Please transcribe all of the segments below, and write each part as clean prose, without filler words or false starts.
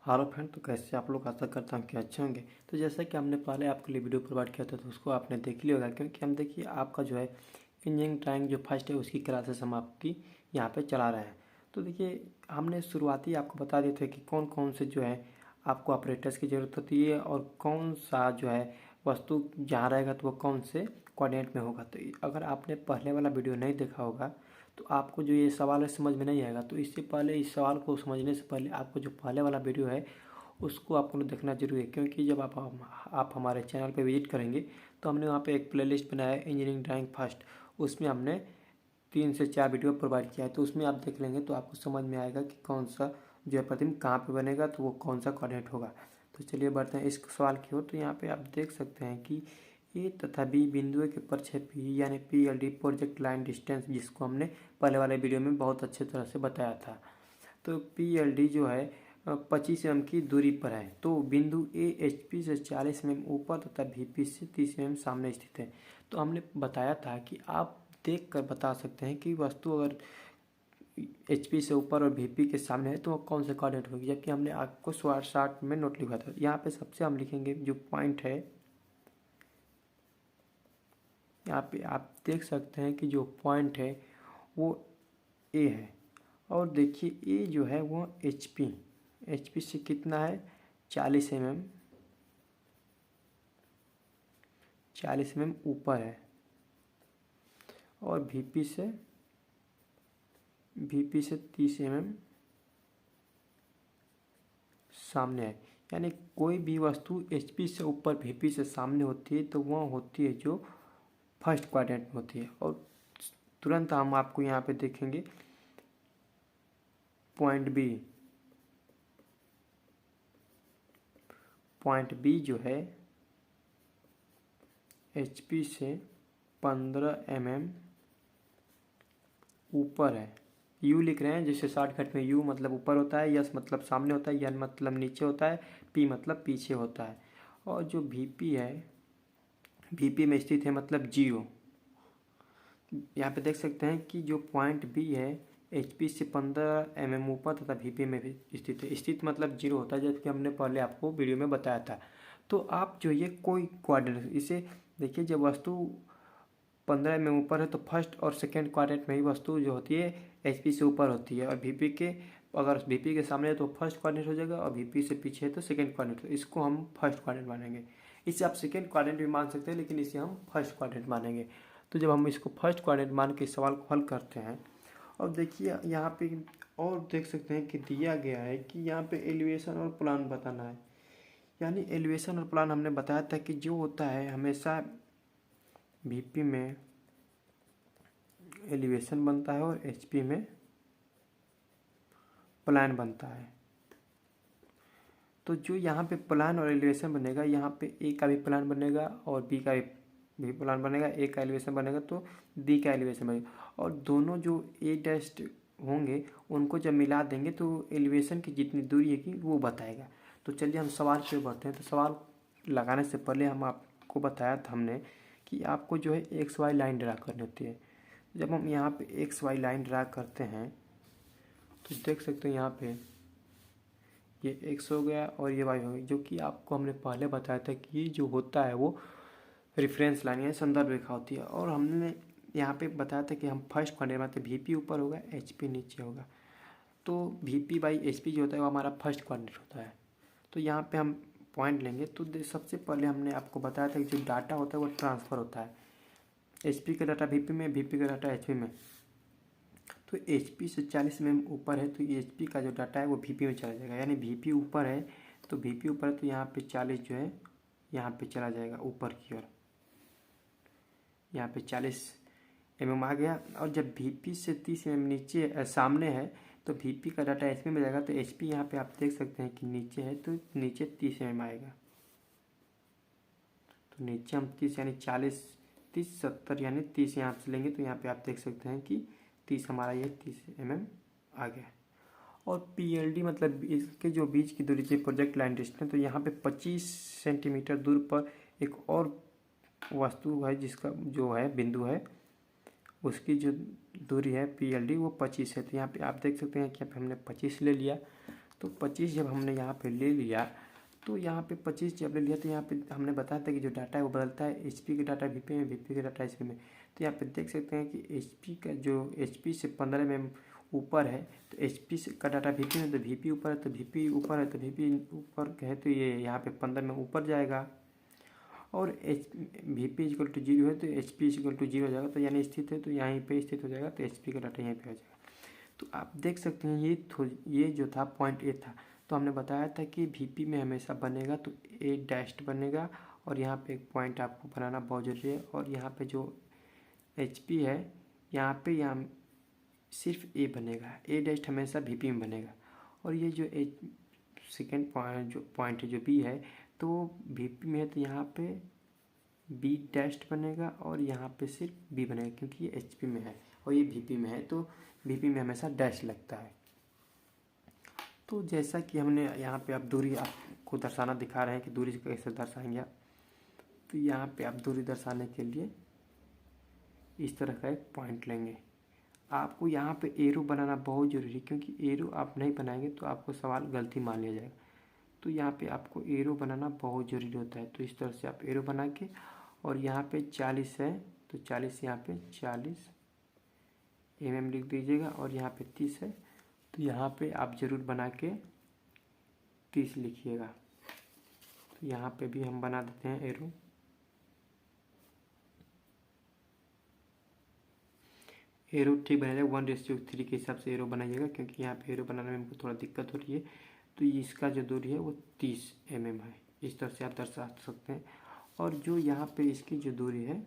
Hello friend, तो कैसे आप लोग? आशा करता हूँ कि अच्छे होंगे। तो जैसा कि हमने पहले आपके लिए वीडियो प्रोवाइड किया था तो उसको आपने देख लिया होगा, क्योंकि हम देखिए आपका जो है इंजीनियरिंग ड्राइंग जो फर्स्ट है उसकी क्लासेस हम आपकी यहाँ पे चला रहे हैं। तो देखिए हमने शुरुआती आपको बता दिए थे कि कौन कौन से जो है आपको ऑपरेटर्स की ज़रूरत होती है और कौन सा जो है वस्तु जहाँ रहेगा तो वो कौन से कोऑर्डिनेट में होगा। तो अगर आपने पहले वाला वीडियो नहीं देखा होगा तो आपको जो ये सवाल है समझ में नहीं आएगा। तो इससे पहले इस सवाल को समझने से पहले आपको जो पहले वाला वीडियो है उसको आपको देखना जरूरी है, क्योंकि जब आप हमारे चैनल पे विजिट करेंगे तो हमने वहाँ पे एक प्लेलिस्ट बनाया है इंजीनियरिंग ड्राइंग फर्स्ट। उसमें हमने 3 से 4 वीडियो प्रोवाइड किया है, तो उसमें आप देख लेंगे तो आपको समझ में आएगा कि कौन सा जो है प्रतिबिंब कहाँ पे बनेगा, तो वो कौन सा कोऑर्डिनेट होगा। तो चलिए बढ़ते हैं इस सवाल की ओर। तो यहाँ पे आप देख सकते हैं कि ए तथा बी बिंदुओं के परिचय पी यानी PLD प्रोजेक्ट लाइन डिस्टेंस, जिसको हमने पहले वाले वीडियो में बहुत अच्छे तरह से बताया था। तो PLD जो है 25 mm की दूरी पर है। तो बिंदु ए HP से 40 mm ऊपर तथा VP से 30 mm सामने स्थित है। तो हमने बताया था कि आप देख कर बता सकते हैं कि वस्तु अगर HP से ऊपर और VP के सामने है तो वो कौन से कोऑर्डिनेट होगी, जबकि हमने आपको शॉर्ट में नोट लिखा था। यहाँ पे सबसे हम लिखेंगे जो पॉइंट है, यहाँ पे आप देख सकते हैं कि जो पॉइंट है वो ए है। और देखिए ए जो है वो HP से कितना है 40 mm, 40 mm ऊपर है। और VP से 30 mm सामने है। यानी कोई भी वस्तु HP से ऊपर VP से सामने होती है तो वह होती है जो फर्स्ट क्वाड्रेंट में होती है। और तुरंत हम आपको यहाँ पे देखेंगे पॉइंट बी जो है HP से 15 mm ऊपर है। यू लिख रहे हैं, जैसे शॉर्टकट में यू मतलब ऊपर होता है, यस मतलब सामने होता है, एन मतलब नीचे होता है, पी मतलब पीछे होता है। और जो VP है VP में स्थित है मतलब 0। यहाँ पे देख सकते हैं कि जो पॉइंट बी है HP से 15 mm ऊपर तथा VP में भी स्थित है। स्थित मतलब 0 होता है, जबकि हमने पहले आपको वीडियो में बताया था। तो आप जो ये कोई कोऑर्डिनेट इसे देखिए, जब वस्तु 15 में ऊपर है तो फर्स्ट और सेकेंड क्वाड्रेंट में ही वस्तु जो होती है HP से ऊपर होती है। और VP के अगर VP के सामने है तो फर्स्ट क्वाड्रेंट हो जाएगा, और VP से पीछे है तो सेकेंड क्वाड्रेंट। इसको हम फर्स्ट क्वाड्रेंट मानेंगे। इसे आप सेकेंड क्वाड्रेंट भी मान सकते हैं, लेकिन इसे हम फर्स्ट क्वाड्रेंट मानेंगे। तो जब हम इसको फर्स्ट क्वाड्रेंट मान के सवाल को हल करते हैं, और देखिए यहाँ पे और देख सकते हैं कि दिया गया है कि यहाँ पे एलिवेशन और प्लान बताना है। यानी एलिवेशन और प्लान हमने बताया था कि जो होता है हमेशा VP में एलिवेशन बनता है और HP में प्लान बनता है। तो जो यहाँ पे प्लान और एलिवेशन बनेगा, यहाँ पे A का भी प्लान बनेगा और B का भी प्लान बनेगा। A का एलिवेशन बनेगा तो B का एलिवेशन बनेगा, और दोनों जो A डैस्ट होंगे उनको जब मिला देंगे तो एलिवेशन की जितनी दूरी है कि वो बताएगा। तो चलिए हम सवाल पे बढ़ते हैं। तो सवाल लगाने से पहले हम आपको बताया था हमने कि आपको जो है XY लाइन ड्रा करनी होती है। जब हम यहाँ पे XY लाइन ड्रा करते हैं तो देख सकते हैं यहाँ पे ये X हो गया और ये Y हो गई, जो कि आपको हमने पहले बताया था कि ये जो होता है वो रेफरेंस लाइन या संदर्भ रेखा होती है। और हमने यहाँ पे बताया था कि हम फर्स्ट क्वाड्रेंट में VP ऊपर होगा, HP नीचे होगा। तो VP/HP जो होता है वो हमारा फर्स्ट क्वाड्रेंट होता है। तो यहाँ पे हम पॉइंट लेंगे। तो सबसे पहले हमने आपको बताया था कि जो डाटा होता है वो ट्रांसफ़र होता है। HP का डाटा VP में, VP का डाटा HP में। तो HP से 40 mm ऊपर है तो HP का जो डाटा है वो VP में चला जाएगा। यानी VP ऊपर है तो VP ऊपर है तो यहाँ पे 40 जो है यहाँ पे चला जाएगा ऊपर की ओर। यहाँ पे 40 mm आ गया। और जब VP से 30 mm नीचे सामने है तो VP का डाटा HP में जाएगा। तो HP यहाँ पे आप देख सकते हैं कि नीचे है तो नीचे 30 mm आएगा। तो नीचे हम 30 यानी 40, 30, 70 यानी 30 यहाँ से लेंगे तो यहाँ पे आप देख सकते हैं कि 30 हमारा ये 30 mm आ गया। और PLD मतलब इसके जो बीच की दूरी थी प्रोजेक्ट लाइन डिस्टेंस, तो यहाँ पे 25 सेंटीमीटर दूर पर एक और वस्तु है जिसका जो है बिंदु है, उसकी जो दूरी है PLD वो 25 है। तो यहाँ पे आप देख सकते हैं कि यहाँ पे हमने 25 ले लिया। तो 25 जब हमने यहाँ पे ले लिया, तो यहाँ पे 25 जब ले लिया तो यहाँ पे हमने बताया था कि जो डाटा है वो बदलता है, HP का डाटा VP में, VP का डाटा HP में। तो यहाँ पे देख सकते हैं कि HP का जो HP से 15 mm ऊपर है तो HP का डाटा VP में, तो VP ऊपर है तो VP ऊपर है तो VP ऊपर है तो ये यहाँ पे 15 में ऊपर जाएगा। और VP इक्वल टू 0 है तो HP इक्वल टू 0 हो जाएगा, तो यानी स्थित है तो यहीं पे स्थित हो जाएगा, तो HP का डाटा यहीं पे आ जाएगा। तो आप देख सकते हैं ये जो था पॉइंट A था, तो हमने बताया था कि VP में हमेशा बनेगा तो A डैश बनेगा, और यहाँ पे एक पॉइंट आपको बनाना बहुत ज़रूरी है। और यहाँ पे जो HP है यहाँ सिर्फ A बनेगा, A डैश हमेशा VP में बनेगा। और ये जो सेकेंड पॉइंट जो B है तो VP में है तो यहाँ पे B डैश बनेगा, और यहाँ पे सिर्फ B बनेगा क्योंकि ये HP में है और ये VP में है, तो VP में हमेशा डैश लगता है। तो जैसा कि हमने यहाँ पे आप दूरी आपको दर्शाना दिखा रहे हैं कि दूरी कैसे दर्शाएंगे आप, तो यहाँ पे आप दूरी दर्शाने के लिए इस तरह का एक पॉइंट लेंगे। आपको यहाँ पे एरो बनाना बहुत ज़रूरी है, क्योंकि एरो आप नहीं बनाएंगे तो आपको सवाल गलती मान लिया जाएगा। तो यहाँ पे आपको एरो बनाना बहुत ज़रूरी होता है। तो इस तरह से आप एरो बना के, और यहाँ पे 40 है तो 40 यहाँ पे 40 mm लिख दीजिएगा, और यहाँ पे 30 है तो यहाँ पे आप ज़रूर बना के 30 लिखिएगा। तो यहाँ पे भी हम बना देते हैं एरो। एरो ठीक बनाइएगा 1:3 के हिसाब से एरो बनाइएगा, क्योंकि यहाँ पे एरो बनाने में हमको थोड़ा दिक्कत हो रही है। तो इसका जो दूरी है वो 30 mm है, इस तरह से आप दर्शा सकते हैं। और जो यहाँ पे इसकी जो दूरी है,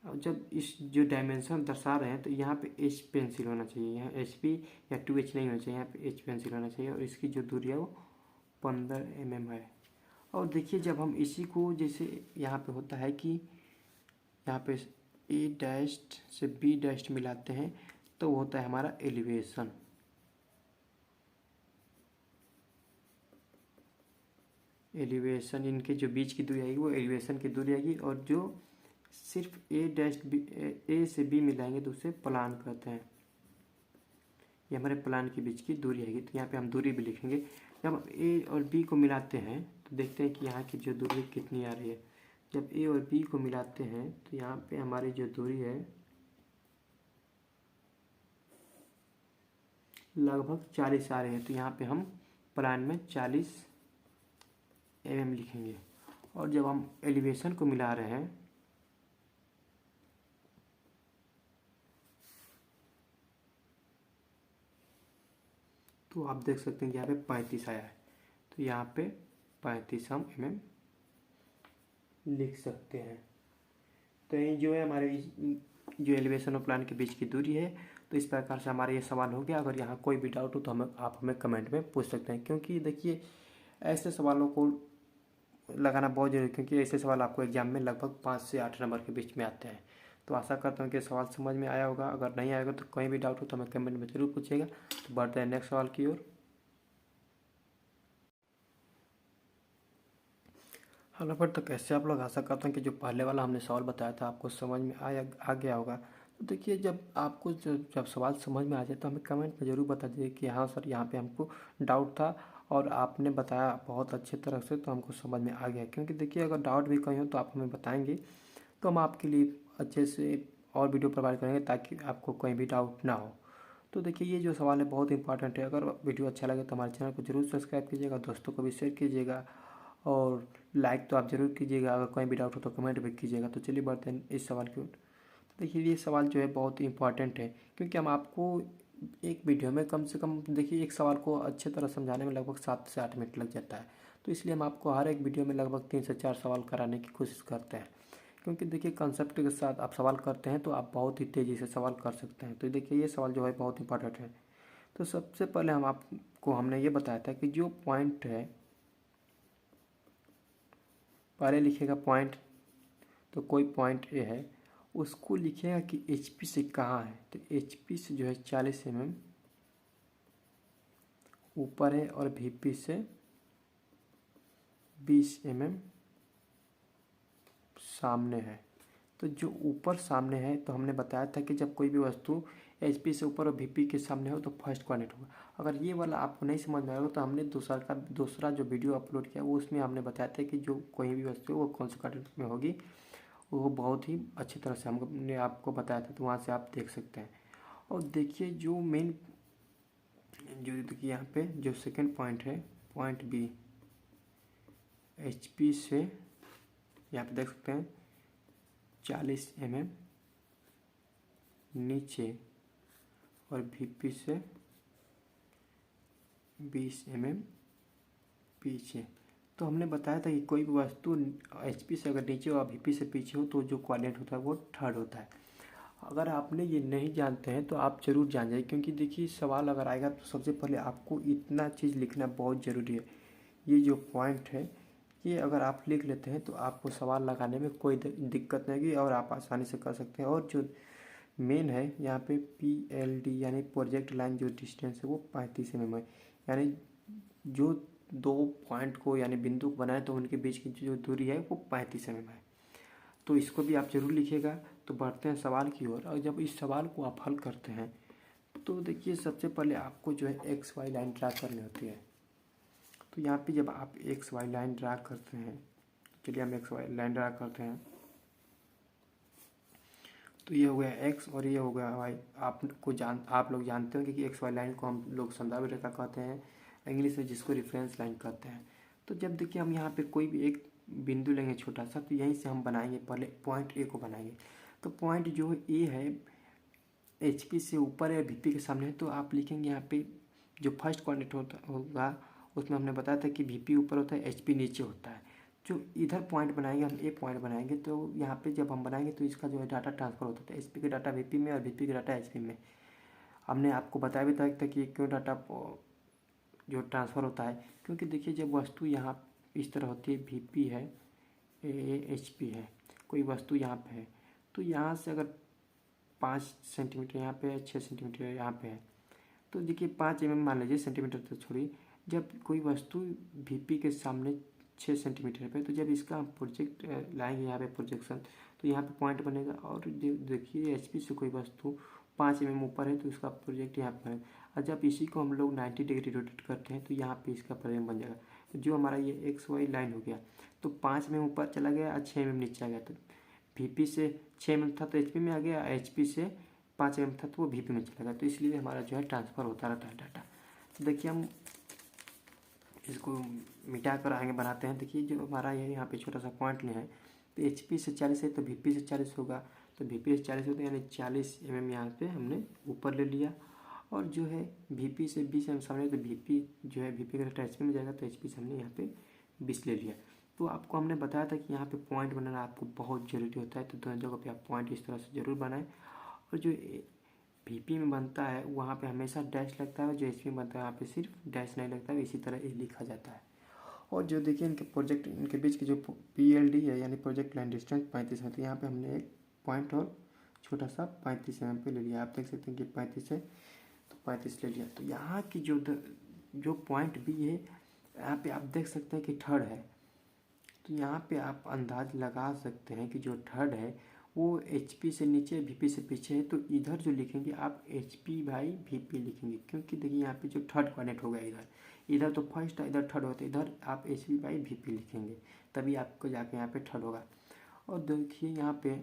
जब इस जो डायमेंशन दर्शा रहे हैं तो यहाँ पे H पेंसिल होना चाहिए, यहाँ HP या 2H नहीं होना चाहिए, यहाँ पे H पेंसिल होना चाहिए। और इसकी जो दूरी है वो 15 mm है। और देखिए जब हम इसी को, जैसे यहाँ पे होता है कि यहाँ पे A डैश से B डैश मिलाते हैं तो होता है हमारा एलिवेशन। एलिवेशन इनके जो बीच की दूरी आएगी वो एलिवेशन की दूरी आएगी, और जो सिर्फ A से B मिलाएंगे तो उसे प्लान कहते हैं। ये हमारे प्लान के बीच की दूरी आएगी। तो यहाँ पे हम दूरी भी लिखेंगे। जब हम A और B को मिलाते हैं तो देखते हैं कि यहाँ की जो दूरी कितनी आ रही है। जब A और B को मिलाते हैं तो यहाँ पे हमारी जो दूरी है लगभग 40 आ रही है, तो यहाँ पे हम प्लान में 40 mm लिखेंगे। और जब हम एलिवेशन को मिला रहे हैं तो आप देख सकते हैं कि यहाँ पे 35 आया है, तो यहाँ पे 35 हम mm लिख सकते हैं। तो ये जो है हमारे जो एलिवेशन और प्लान के बीच की दूरी है। तो इस प्रकार से हमारा ये सवाल हो गया। अगर यहाँ कोई भी डाउट हो तो आप हमें कमेंट में पूछ सकते हैं, क्योंकि देखिए ऐसे सवालों को लगाना बहुत जरूरी है, क्योंकि ऐसे सवाल आपको एग्जाम में लगभग 5 से 8 नंबर के बीच में आते हैं। तो आशा करता हूँ कि सवाल समझ में आया होगा। अगर नहीं आएगा तो कोई भी डाउट हो तो हमें कमेंट में ज़रूर पूछिएगा। तो बढ़ते हैं नेक्स्ट सवाल की ओर। हेलो पर तो कैसे आप लोग, आशा करते हैं कि जो पहले वाला हमने सवाल बताया था आपको समझ में आ गया होगा। तो देखिए जब आपको जब सवाल समझ में आ जाए तो हमें कमेंट में ज़रूर बता दीजिए कि हाँ सर यहाँ पे हमको डाउट था और आपने बताया बहुत अच्छे तरह से, तो हमको समझ में आ गया। क्योंकि देखिए अगर डाउट भी कहीं हो तो आप हमें बताएंगे तो हम आपके लिए अच्छे से और वीडियो प्रोवाइड करेंगे ताकि आपको कोई भी डाउट ना हो। तो देखिए ये जो सवाल है बहुत इंपॉर्टेंट है। अगर वीडियो अच्छा लगे तो हमारे चैनल को जरूर सब्सक्राइब कीजिएगा, दोस्तों को भी शेयर कीजिएगा, और लाइक तो आप ज़रूर कीजिएगा। अगर कोई भी डाउट हो तो कमेंट भी कीजिएगा। तो चलिए बढ़ते हैं इस सवाल की ओर। तो देखिए ये सवाल जो है बहुत ही इंपॉर्टेंट है, क्योंकि हम आपको एक वीडियो में कम से कम, देखिए एक सवाल को अच्छे तरह समझाने में लगभग 7 से 8 मिनट लग जाता है। तो इसलिए हम आपको हर एक वीडियो में लगभग 3 से 4 सवाल कराने की कोशिश करते हैं, क्योंकि देखिए कंसेप्ट के साथ आप सवाल करते हैं तो आप बहुत ही तेज़ी से सवाल कर सकते हैं। तो देखिए ये सवाल जो है बहुत इंपॉर्टेंट है। तो सबसे पहले हमने ये बताया था कि जो पॉइंट है, पहले लिखिएगा पॉइंट, तो कोई पॉइंट ए है उसको लिखिएगा कि HP से कहाँ है। तो HP से जो है 40 mm ऊपर है, और VP से 20 mm सामने है। तो जो ऊपर सामने है तो हमने बताया था कि जब कोई भी वस्तु HP से ऊपर और VP के सामने हो तो फर्स्ट कोऑर्डिनेट होगा। अगर ये वाला आपको नहीं समझ में आएगा तो हमने दूसरा जो वीडियो अपलोड किया वो उसमें हमने बताया था कि जो कोई भी वस्तु है वो कौन से कोऑर्डिनेट में होगी, वो बहुत ही अच्छी तरह से हमने आपको बताया था, तो वहाँ से आप देख सकते हैं। और देखिए जो मेन जो देखिए यहाँ पे जो सेकंड पॉइंट है, पॉइंट बी, HP से यहाँ पे देख सकते हैं 40 mm नीचे और VP से 20 mm पीछे। तो हमने बताया था कि कोई भी वस्तु HP से अगर नीचे और VP से पीछे हो तो जो कोऑर्डिनेट होता है वो थर्ड होता है। अगर आपने ये नहीं जानते हैं तो आप ज़रूर जान जाइए, क्योंकि देखिए सवाल अगर आएगा तो सबसे पहले आपको इतना चीज़ लिखना बहुत ज़रूरी है। ये जो पॉइंट है ये अगर आप लिख लेते हैं तो आपको सवाल लगाने में कोई दिक्कत नहीं होगी और आप आसानी से कर सकते हैं। और जो मेन है यहाँ पे PLD यानी प्रोजेक्ट लाइन जो डिस्टेंस है वो 35 mm है, यानी जो दो पॉइंट को यानी बिंदु को बनाए तो उनके बीच की जो दूरी है वो 35 mm है। तो इसको भी आप जरूर लिखिएगा। तो बढ़ते हैं सवाल की ओर। और जब इस सवाल को आप हल करते हैं तो देखिए सबसे पहले आपको जो है XY लाइन ड्रा करनी होती है। तो यहाँ पे जब आप XY लाइन ड्रा करते हैं, चलिए हम XY लाइन ड्रा करते हैं, तो ये हो गया X और ये हो गया Y। आप लोग जानते होंगे कि XY लाइन को हम लोग संदर्भ रेखा कहते हैं इंग्लिश में, जिसको रेफरेंस लाइन कहते हैं। तो जब देखिए हम यहाँ पे कोई भी एक बिंदु लेंगे छोटा सा, तो यहीं से हम बनाएंगे, पहले पॉइंट A को बनाएंगे। तो पॉइंट जो A है HP से ऊपर है, VP के सामने है, तो आप लिखेंगे यहाँ पे जो फर्स्ट कोऑर्डिनेट होगा उसमें हमने बताया था कि VP ऊपर होता है, HP नीचे होता है। जो इधर पॉइंट बनाएंगे हम A पॉइंट बनाएंगे, तो यहाँ पे जब हम बनाएंगे तो इसका जो है डाटा ट्रांसफ़र होता है, HP का डाटा VP में और VP का डाटा HP में। हमने आपको बताया भी था कि क्यों डाटा जो ट्रांसफ़र होता है, क्योंकि देखिए जब वस्तु यहाँ इस तरह होती है, VP है, HP है, कोई वस्तु यहाँ पे है, तो यहाँ से अगर 5 सेंटीमीटर यहाँ पे है, 6 सेंटीमीटर यहाँ पे है, तो देखिए 5 mm मान लीजिए, सेंटीमीटर तो छोड़िए। जब कोई वस्तु VP के सामने 6 सेंटीमीटर पे, तो जब इसका प्रोजेक्ट लाएंगे यहाँ पे प्रोजेक्शन, तो यहाँ पे पॉइंट बनेगा। और देखिए HP से कोई वस्तु 5 mm ऊपर है तो इसका प्रोजेक्ट यहाँ पर है। और जब इसी को हम लोग 90 डिग्री रोटेट करते हैं तो यहाँ पे इसका प्रोजेक्ट बन जाएगा। तो जो हमारा ये XY लाइन हो गया, तो 5 mm ऊपर चला गया और 6 mm नीचे आ गया। तो VP से 6 mm था तो HP में आ गया, HP से 5 mm था तो वो VP में चला गया। तो इसलिए हमारा जो है ट्रांसफ़र होता रहता है डाटा। तो देखिए हम इसको मिटा कर आगे बनाते हैं। देखिए जो हमारा ये यहाँ पे छोटा सा पॉइंट लिया है, तो HP से 40 है तो VP से 40 होगा, तो VP से 40 होता है, यानी 40 mm यहाँ पे हमने ऊपर ले लिया। और जो है VP से 20 mm सामने, तो VP जो है VP का डाटा HP में जाएगा, तो HP से हमने यहाँ पे 20 ले लिया। तो आपको हमने बताया था कि यहाँ पे पॉइंट बनाना आपको बहुत ज़रूरी होता है, तो दोनों जगह पे आप पॉइंट इस तरह से ज़रूर बनाएं। और जो VP में बनता है वहाँ पे हमेशा डैश लगता है, जो HP में बनता है वहाँ पे सिर्फ डैश नहीं लगता है, इसी तरह ये लिखा जाता है। और जो देखिए इनके बीच की जो PLD है यानी प्रोजेक्ट लाइन डिस्टेंस 35 है, तो यहाँ पे हमने एक पॉइंट और छोटा सा 35 mm पे ले लिया। आप देख सकते हैं कि 35 है तो 35 ले लिया। तो यहाँ की जो पॉइंट B है, यहाँ पे आप देख सकते हैं कि थर्ड है, तो यहाँ पे आप अंदाज लगा सकते हैं कि जो थर्ड है वो HP से नीचे VP से पीछे है। तो इधर जो लिखेंगे आप HP/VP लिखेंगे, क्योंकि देखिए यहाँ पे जो थर्ड कोऑर्डिनेट होगा इधर तो फर्स्ट है, इधर थर्ड होता है, इधर आप HP/VP लिखेंगे, तभी आपको जाके यहाँ पे थर्ड होगा। और देखिए यहाँ पे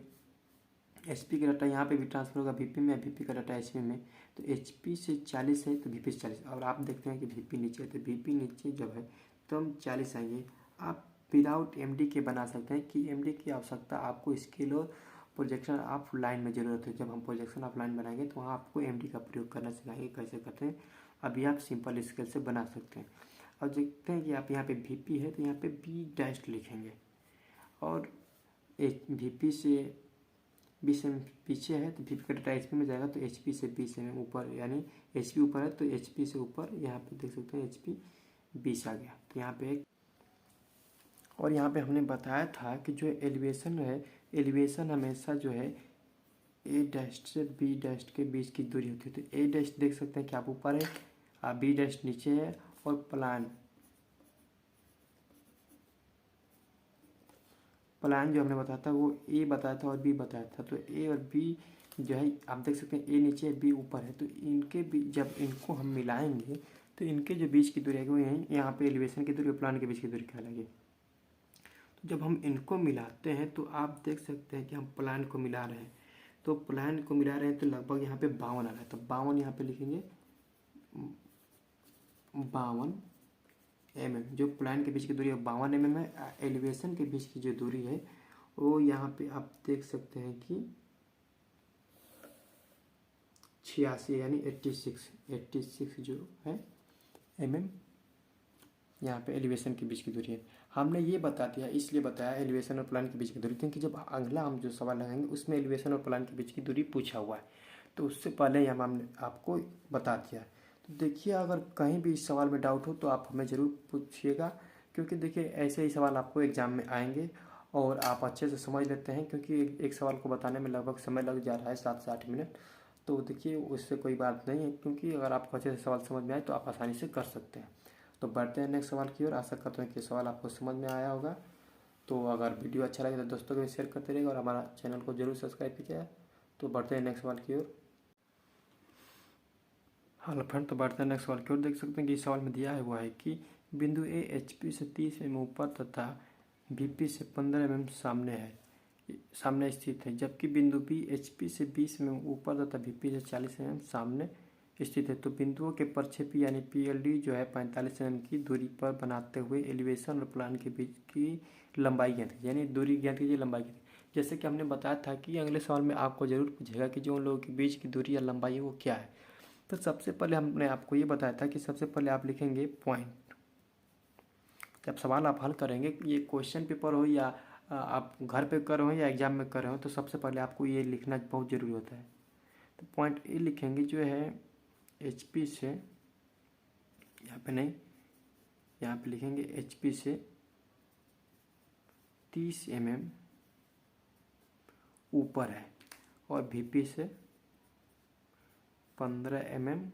HP का डाटा यहाँ पे भी ट्रांसफर होगा VP में, VP का डाटा HP में। तो HP से 40 है तो VP से 40, और आप देखते हैं कि VP नीचे है, तो VP नीचे जब है तो हम 40 आएंगे। आप विदाउट MD के बना सकते हैं कि MD की आवश्यकता आपको स्केल और प्रोजेक्शन ऑफ लाइन में ज़रूरत है। जब हम प्रोजेक्शन ऑफ लाइन बनाएंगे तो वहाँ आपको MD का प्रयोग करना सिखाएंगे कैसे करते हैं। अभी आप सिंपल स्केल से बना सकते हैं। और देखते हैं कि आप यहाँ पे VP है तो यहाँ पे B' लिखेंगे, और VP से 20 mm पीछे है तो VP का डाटा HP में जाएगा, तो HP से 20 mm ऊपर, यानी HP ऊपर है तो HP से ऊपर यहाँ पे देख सकते हैं HP 20 आ गया। तो यहाँ पे और यहाँ पे हमने बताया था कि जो एलिवेशन है, एलिवेशन हमेशा जो है A' से B' के बीच की दूरी होती है। तो A' देख सकते हैं कि आप ऊपर है, आप B' नीचे है, और प्लान जो हमने बताया था वो A बताया था और B बताया था। तो A और B जो है आप देख सकते हैं ए नीचे बी ऊपर है, तो इनके बीच जब इनको हम मिलाएंगे तो इनके जो बीच की दूरी है वो यहीं यहाँ पे एलिवेशन की दूरी और प्लान के बीच की दूरी कहलाएगी। तो जब हम इनको मिलाते हैं तो आप देख सकते हैं कि हम प्लान को मिला रहे हैं, तो प्लान को मिला रहे हैं तो लगभग यहाँ पे 52 आ रहा है, तो 52 यहाँ पे लिखेंगे 52 mm। जो प्लान के बीच की दूरी है 52 mm है। एलिवेशन के बीच की जो दूरी है वो यहाँ पे आप देख सकते हैं कि 86 यानी 86 जो है mm यहाँ पे एलिवेशन के बीच की दूरी है। हमने ये बता दिया, इसलिए बताया एलिवेशन और प्लान के बीच की दूरी, क्योंकि जब अगला हम जो सवाल लगाएंगे उसमें एलिवेशन और प्लान के बीच की दूरी पूछा हुआ है, तो उससे पहले ही हमने आपको बता दिया। तो देखिए अगर कहीं भी इस सवाल में डाउट हो तो आप हमें ज़रूर पूछिएगा, क्योंकि देखिए ऐसे ही सवाल आपको एग्ज़ाम में आएंगे और आप अच्छे से समझ लेते हैं, क्योंकि एक सवाल को बताने में लगभग समय लग जा रहा है 7 से 8 मिनट। तो देखिए उससे कोई बात नहीं है, क्योंकि अगर आपको अच्छे से सवाल समझ में आए तो आप आसानी से कर सकते हैं। तो बढ़ते हैं नेक्स्ट सवाल की ओर। आशा करते हैं कि सवाल आपको समझ में आया होगा। तो अगर वीडियो अच्छा लगे तो दोस्तों को भी शेयर करते रहिएगा और हमारा चैनल को जरूर सब्सक्राइब कीजिएगा। तो बढ़ते हैं नेक्स्ट सवाल की ओर। हेलो फ्रेंड, तो बढ़ते हैं नेक्स्ट सवाल की ओर। देख सकते हैं कि इस सवाल में दिया हुआ है कि बिंदु ए HP से 30 mm ऊपर तथा VP से 15 mm सामने स्थित है, जबकि बिंदु B HP से 20 mm ऊपर तथा VP से 40 mm सामने स्थित है। तो बिंदुओं के प्रक्षेपी यानी PLD जो है 45 mm की दूरी पर बनाते हुए एलिवेशन और प्लान के बीच की लंबाई ज्ञात कीजिए, यानी दूरी ज्ञात कीजिए, लंबाई कीजिए। जैसे कि हमने बताया था कि अगले सवाल में आपको जरूर पूछेगा कि जो उन लोगों के बीच की दूरी या लंबाई है वो क्या है। तो सबसे पहले हमने आपको ये बताया था कि सबसे पहले आप लिखेंगे पॉइंट। जब सवाल आप हल करेंगे, ये क्वेश्चन पेपर हो या आप घर पे कर रहे हो या एग्जाम में कर रहे हो, तो सबसे पहले आपको ये लिखना बहुत ज़रूरी होता है। तो पॉइंट ए लिखेंगे जो है HP से, यहाँ पे नहीं, यहाँ पे लिखेंगे HP से 30 mm ऊपर है और VP से 15 mm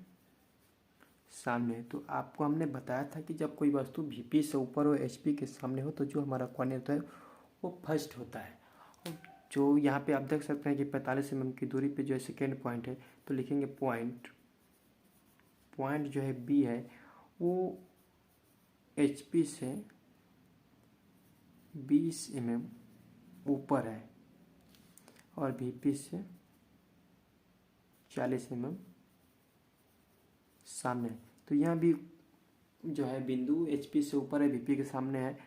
सामने है। तो आपको हमने बताया था कि जब कोई वस्तु VP से ऊपर हो, HP के सामने हो, तो जो हमारा कोऑर्डिनेट होता है वो फर्स्ट होता है। और जो यहाँ पे आप देख सकते हैं कि 45 mm की दूरी पे जो सेकेंड पॉइंट है, तो लिखेंगे पॉइंट जो है B है वो HP से 20 mm ऊपर है और VP से 40 mm सामने है। तो यहाँ भी जो है बिंदु HP से ऊपर है, VP के सामने है,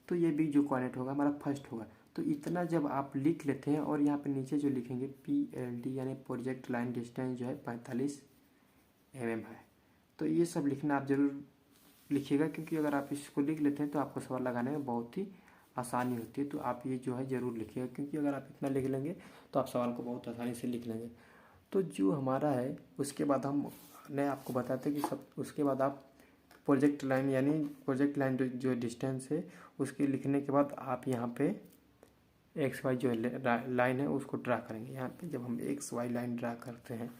तो ये भी जो कोऑर्डिनेट होगा हमारा फर्स्ट होगा। तो इतना जब आप लिख लेते हैं और यहाँ पे नीचे जो लिखेंगे PLD यानी प्रोजेक्ट लाइन डिस्टेंस जो है 45 mm है। तो ये सब लिखना आप ज़रूर लिखिएगा, क्योंकि अगर आप इसको लिख लेते हैं तो आपको सवाल लगाने में बहुत ही आसानी होती है। तो आप ये जो है ज़रूर लिखिएगा, क्योंकि अगर आप इतना लिख लेंगे तो आप सवाल को बहुत आसानी से लिख लेंगे। तो जो हमारा है उसके बाद हमने आपको बताते कि सब उसके बाद आप प्रोजेक्ट लाइन यानी प्रोजेक्ट लाइन जो डिस्टेंस है उसके लिखने के बाद आप यहाँ पे XY जो लाइन है उसको ड्रा करेंगे। यहाँ पे जब हम XY लाइन ड्रा करते हैं,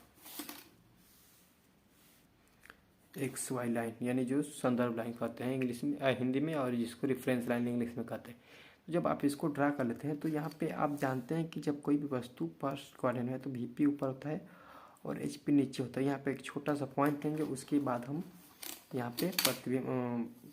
XY लाइन यानी जो संदर्भ लाइन कहते हैं इंग्लिश में, हिंदी में, और जिसको रेफरेंस लाइन इंग्लिश में कहते हैं। तो जब आप इसको ड्रा कर लेते हैं तो यहाँ पे आप जानते हैं कि जब कोई भी वस्तु फर्स्ट क्वाड्रेंट है तो VP ऊपर होता है और HP नीचे होता है। यहाँ पे एक छोटा सा पॉइंट लेंगे, उसके बाद हम यहाँ पे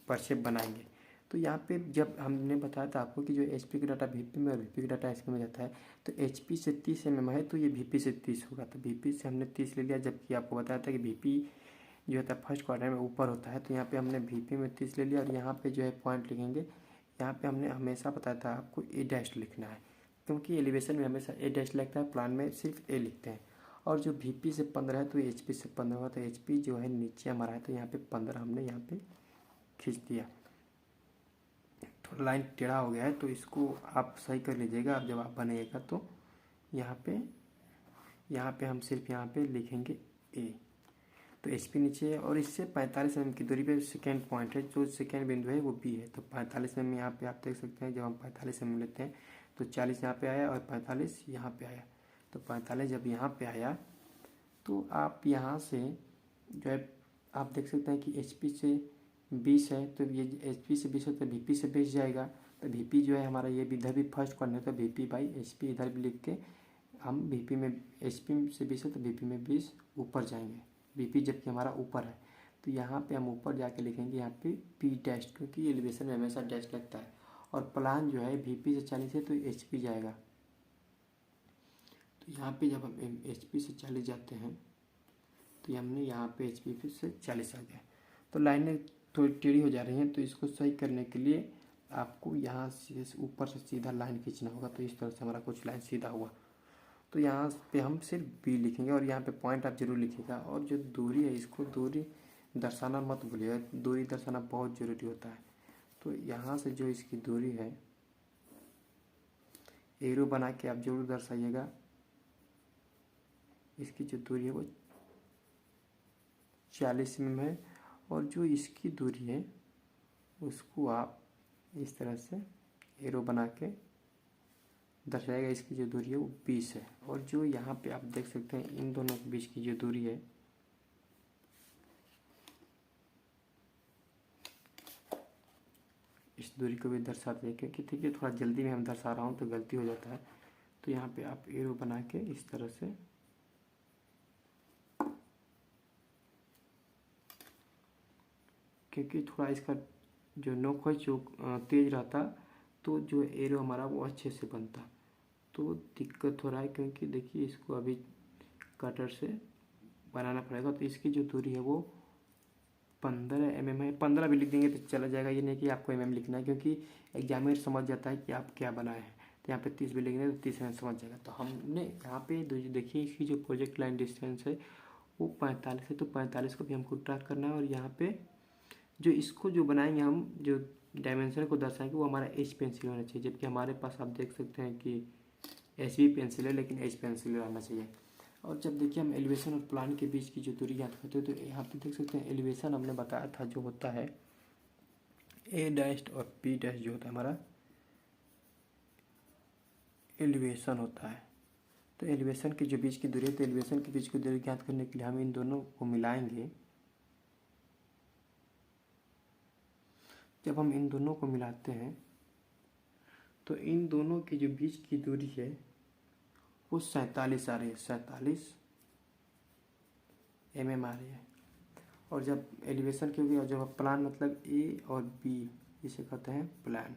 प्रक्षेप बनाएंगे। तो यहाँ पे जब हमने बताया था आपको कि जो HP का डाटा VP में और VP का डाटा SP में जाता है, तो HP से 30 mm है तो ये VP से 30 होगा। तो VP से हमने 30 ले लिया, जबकि आपको बताया था कि VP जो होता है फर्स्ट क्वाड्रेंट में ऊपर होता है। तो यहाँ पे हमने VP में 30 ले लिया और यहाँ पे जो है पॉइंट लिखेंगे। यहाँ पे हमने हमेशा बताया था आपको A' लिखना है, क्योंकि एलिवेशन में हमेशा A' लगता है, प्लान में सिर्फ A लिखते हैं। और जो VP से 15 है तो HP से 15 होगा, तो HP जो है नीचे हमारा है, तो यहाँ पे 15 हमने यहाँ पे खींच दिया। तो लाइन टेढ़ा हो गया है, तो इसको आप सही कर लीजिएगा। अब जब आप बनेगा तो यहाँ पे हम सिर्फ यहाँ पे लिखेंगे A। तो HP नीचे है और इससे 45 mm की दूरी पे सेकेंड पॉइंट है, जो सेकेंड बिंदु है वो B है। तो 45 mm यहाँ पे आप देख सकते हैं, जब हम 45 mm लेते हैं तो 40 यहाँ पे आया और 45 यहाँ पे आया। तो 45 जब यहाँ पे आया तो आप यहाँ से जो है आप देख सकते हैं कि HP से 20 है, तो ये HP से 20 है तो VP से 20 जाएगा। तो VP जो है हमारा ये इधर भी फर्स्ट क्वाड्रेंट है, तो VP बाई HP इधर भी लिख के हम वीपी में एचपी से 20 है तो वीपी में 20 ऊपर जाएंगे, वीपी जबकि हमारा ऊपर है तो यहाँ पे हम ऊपर जाके लिखेंगे यहाँ पे पी डैश, क्योंकि एलिवेशन में हमेशा डैश लगता है। और प्लान जो है वीपी से 40 है तो एचपी जाएगा, तो यहाँ पे जब हम एचपी से 40 जाते हैं तो हमने यहाँ पे एचपी से 40 आ गया। तो लाइनें थोड़ी टेढ़ी हो जा रही हैं, तो इसको सही करने के लिए आपको यहाँ से ऊपर से सीधा लाइन खींचना होगा। तो इस तरह से हमारा कुछ लाइन सीधा हुआ, तो यहाँ पे हम सिर्फ बी लिखेंगे और यहाँ पे पॉइंट आप जरूर लिखिएगा। और जो दूरी है इसको दूरी दर्शाना मत भूलिएगा, दूरी दर्शाना बहुत ज़रूरी होता है। तो यहाँ से जो इसकी दूरी है एरो बना के आप जरूर दर्शाइएगा। इसकी जो दूरी है वो 40 mm है, और जो इसकी दूरी है उसको आप इस तरह से एरो बना के दर्शाएगा। इसकी जो दूरी है वो 20 है। और जो यहाँ पे आप देख सकते हैं इन दोनों के बीच की जो दूरी है इस दूरी को भी दर्शाते हैं, क्योंकि देखिए थोड़ा जल्दी में हम दर्शा रहा हूँ तो गलती हो जाता है। तो यहाँ पे आप एरो बना के इस तरह से क्योंकि थोड़ा इसका जो नोक है जो तेज रहता तो जो एरो हमारा वो अच्छे से बनता। तो दिक्कत हो रहा है क्योंकि देखिए इसको अभी कटर से बनाना पड़ेगा। तो इसकी जो दूरी है वो 15 mm है। 15 भी लिख देंगे तो चला जाएगा, ये नहीं कि आपको mm लिखना है, क्योंकि एग्जामिनर समझ जाता है कि आप क्या बनाए हैं। तो यहाँ पे 30 भी लिखेंगे तो 30 समझ जाएगा। तो हमने यहाँ पे देखिए इसकी जो प्रोजेक्ट लाइन डिस्टेंस है वो 45 है, तो 45 को भी हमको ट्रैक करना है। और यहाँ पे जो इसको जो बनाएंगे हम जो डायमेंशन को दर्शाएंगे वो हमारा एच पेंसिल होना चाहिए, जबकि हमारे पास आप देख सकते हैं कि एच बी पेंसिल है लेकिन एच पेंसिल रहना चाहिए। और जब देखिए हम एलिवेशन और प्लान के बीच की जो दूरी याद करते हैं तो यहाँ पे देख सकते हैं एलिवेशन हमने बताया था जो होता है ए डैश और पी डैश जो होता है हमारा एलिवेशन होता है। तो एलिवेशन के जो बीच की दूरी है तो एलिवेशन के बीच की दूरी ज्ञात करने के लिए हम इन दोनों को मिलाएंगे। जब हम इन दोनों को मिलाते हैं तो इन दोनों की जो बीच की दूरी है वो 47 आ रही है, 47 mm आ रही है। और जब एलिवेशन की होगी और जब प्लान मतलब ए और बी इसे कहते हैं प्लान,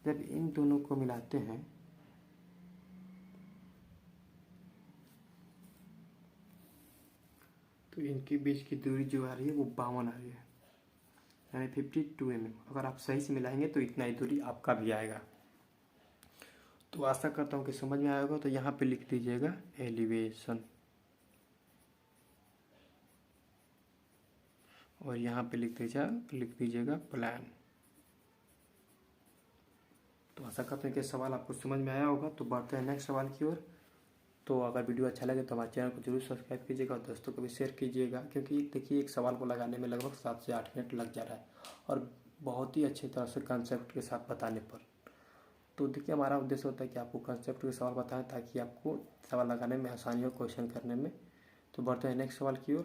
जब इन दोनों को मिलाते हैं तो इनके बीच की दूरी जो आ रही है वो 52 आ रही है, यानी 52 mm। अगर आप सही से मिलाएंगे तो इतना ही दूरी आपका भी आएगा। तो आशा करता हूँ कि समझ में आया होगा। तो यहाँ पे लिख दीजिएगा एलिवेशन और यहाँ पे लिख दीजिएगा प्लान। तो आशा करते हैं कि सवाल आपको समझ में आया होगा। तो बढ़ते हैं नेक्स्ट सवाल की ओर। तो अगर वीडियो अच्छा लगे तो हमारे चैनल को जरूर सब्सक्राइब कीजिएगा और दोस्तों को भी शेयर कीजिएगा, क्योंकि देखिए एक सवाल को लगाने में लगभग 7 से 8 मिनट लग जा रहा है और बहुत ही अच्छी तरह से कंसेप्ट के साथ बताने पर। तो देखिए हमारा उद्देश्य होता है कि आपको कंसेप्ट के सवाल बताएं ताकि आपको सवाल लगाने में आसानी हो क्वेश्चन करने में। तो बढ़ते हैं नेक्स्ट सवाल की ओर।